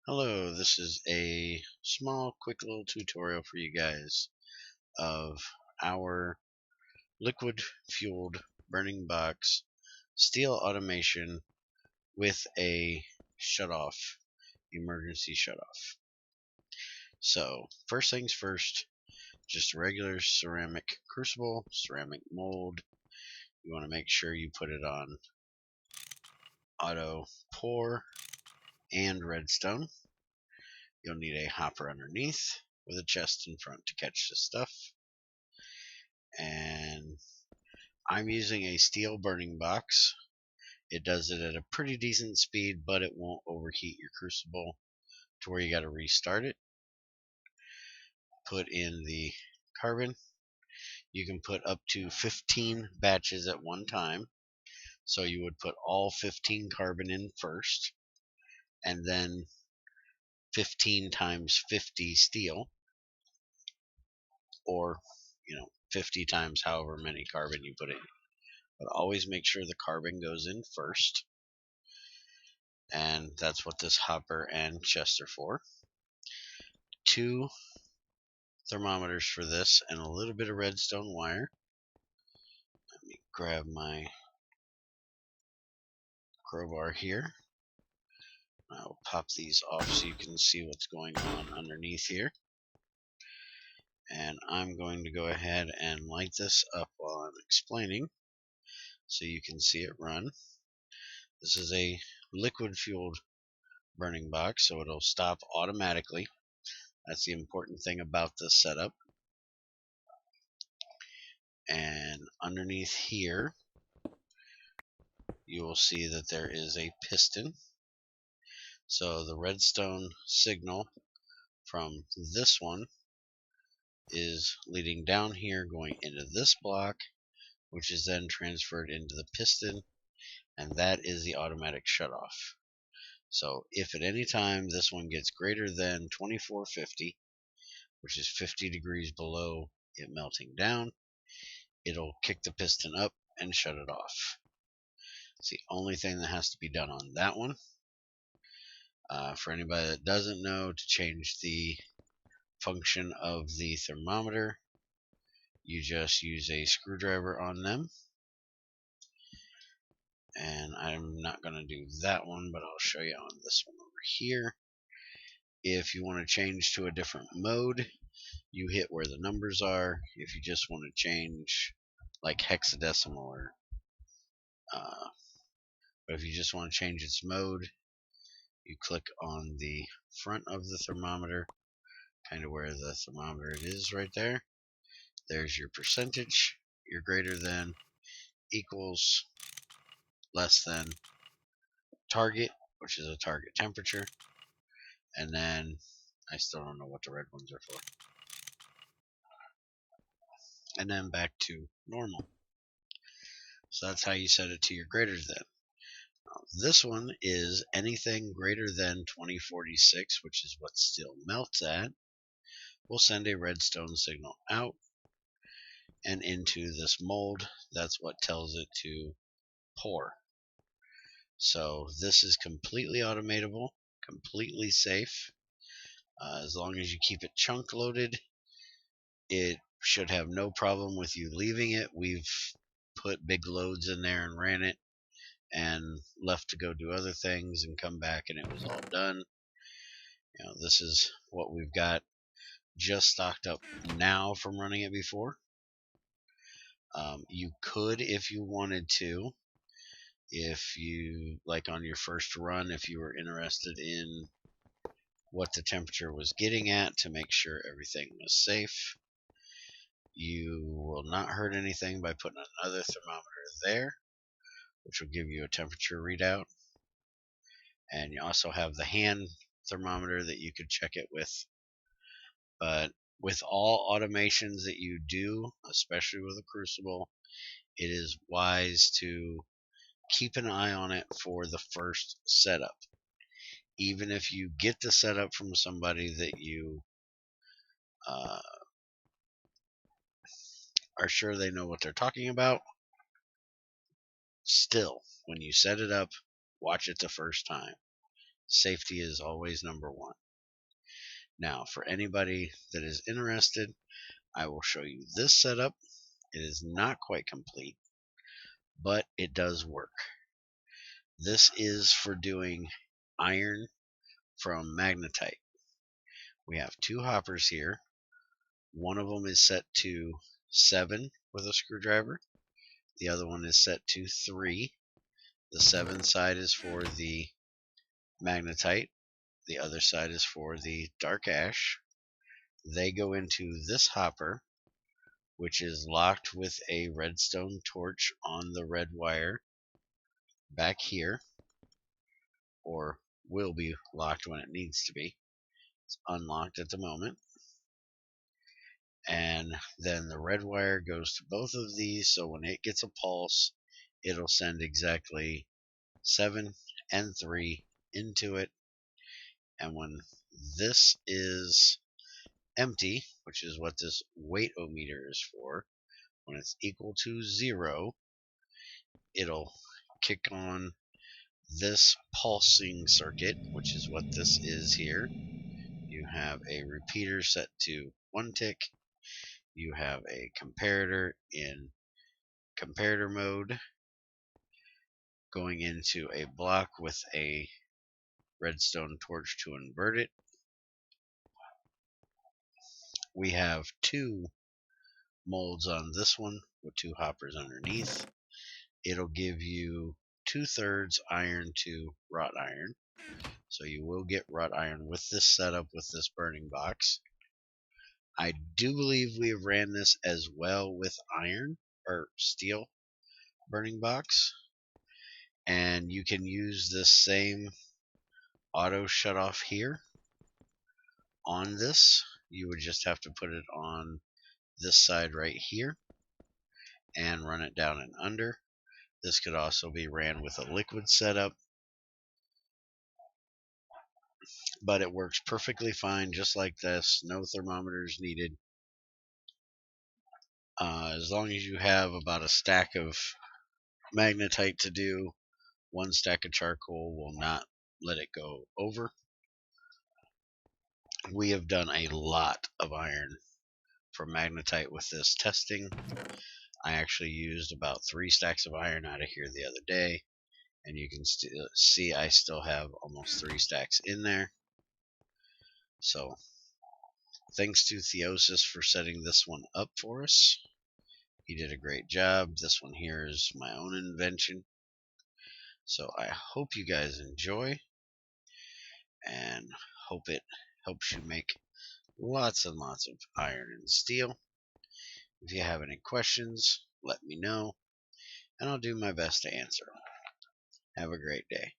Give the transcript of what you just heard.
Hello, this is a small, quick little tutorial for you guys of our liquid-fueled burning box steel automation with a shutoff, emergency shutoff. So, first things first, just a regular ceramic crucible, ceramic mold. You want to make sure you put it on auto pour and redstone. You'll need a hopper underneath with a chest in front to catch the stuff. And I'm using a steel burning box. It does it at a pretty decent speed, but it won't overheat your crucible to where you got to restart it. Put in the carbon. You can put up to 15 batches at one time. So you would put all 15 carbon in first, and then 15 times 50 steel, or 50 times however many carbon you put in. But always make sure the carbon goes in first, and that's what this hopper and chest are for. 2 thermometers for this and a little bit of redstone wire. Let me grab my crowbar here. I'll pop these off so you can see what's going on underneath here. And I'm going to go ahead and light this up while I'm explaining so you can see it run. This is a liquid fueled burning box, so it'll stop automatically. That's the important thing about this setup. And underneath here you will see that there is a piston. So the redstone signal from this one is leading down here, going into this block, which is then transferred into the piston, and that is the automatic shutoff. So if at any time this one gets greater than 2450, which is 50 degrees below it melting down, it'll kick the piston up and shut it off. It's the only thing that has to be done on that one. For anybody that doesn't know, to change the function of the thermometer, you just use a screwdriver on them. And I'm not going to do that one, but I'll show you on this one over here. If you want to change to a different mode, you hit where the numbers are. If you just want to change like hexadecimal or but if you just want to change its mode, you click on the front of the thermometer, kind of where the thermometer it is right there. There's your percentage, your greater than, equals, less than, target, which is a target temperature, and then I still don't know what the red ones are for. And then back to normal. So that's how you set it to your greater than. This one is anything greater than 2046, which is what steel melts at, will send a redstone signal out and into this mold. That's what tells it to pour. So this is completely automatable, completely safe. As long as you keep it chunk loaded, it should have no problem with you leaving it. We've put big loads in there and ran it and left to go do other things and come back and it was all done. This is what we've got just stocked up now from running it before. You could, if you wanted to, if you, like on your first run, if you were interested in what the temperature was getting at to make sure everything was safe, you will not hurt anything by putting another thermometer there, which will give you a temperature readout. And you also have the hand thermometer that you could check it with. But with all automations that you do, especially with a crucible, it is wise to keep an eye on it for the first setup. Even if you get the setup from somebody that you are sure they know what they're talking about, still, when you set it up, watch it the first time. Safety is always number one. Now, for anybody that is interested, I will show you this setup. It is not quite complete, but it does work. This is for doing iron from magnetite. We have two hoppers here. One of them is set to 7 with a screwdriver. The other one is set to 3. The 7 side is for the magnetite. The other side is for the dark ash. They go into this hopper, which is locked with a redstone torch on the red wire back here, or will be locked when it needs to be. It's unlocked at the moment. And then the red wire goes to both of these, so when it gets a pulse, it'll send exactly 7 and 3 into it. And when this is empty, which is what this weight-o-meter is for, when it's equal to 0, it'll kick on this pulsing circuit, which is what this is here. You have a repeater set to 1 tick. You have a comparator in comparator mode going into a block with a redstone torch to invert it. We have 2 molds on this one with 2 hoppers underneath. It'll give you 2/3 iron to wrought iron. So you will get wrought iron with this setup, with this burning box. I do believe we have ran this as well with iron or steel burning box. And you can use this same auto shut off here on this. You would just have to put it on this side right here and run it down and under. This could also be ran with a liquid setup, but it works perfectly fine just like this. No thermometers needed. As long as you have about a stack of magnetite to do, 1 stack of charcoal will not let it go over. We have done a lot of iron for magnetite with this testing. I actually used about 3 stacks of iron out of here the other day, and you can see I still have almost 3 stacks in there. So thanks to Theosis for setting this one up for us. He did a great job. This one here is my own invention. So I hope you guys enjoy, and hope it helps you make lots and lots of iron and steel. If you have any questions, let me know, and I'll do my best to answer them. Have a great day.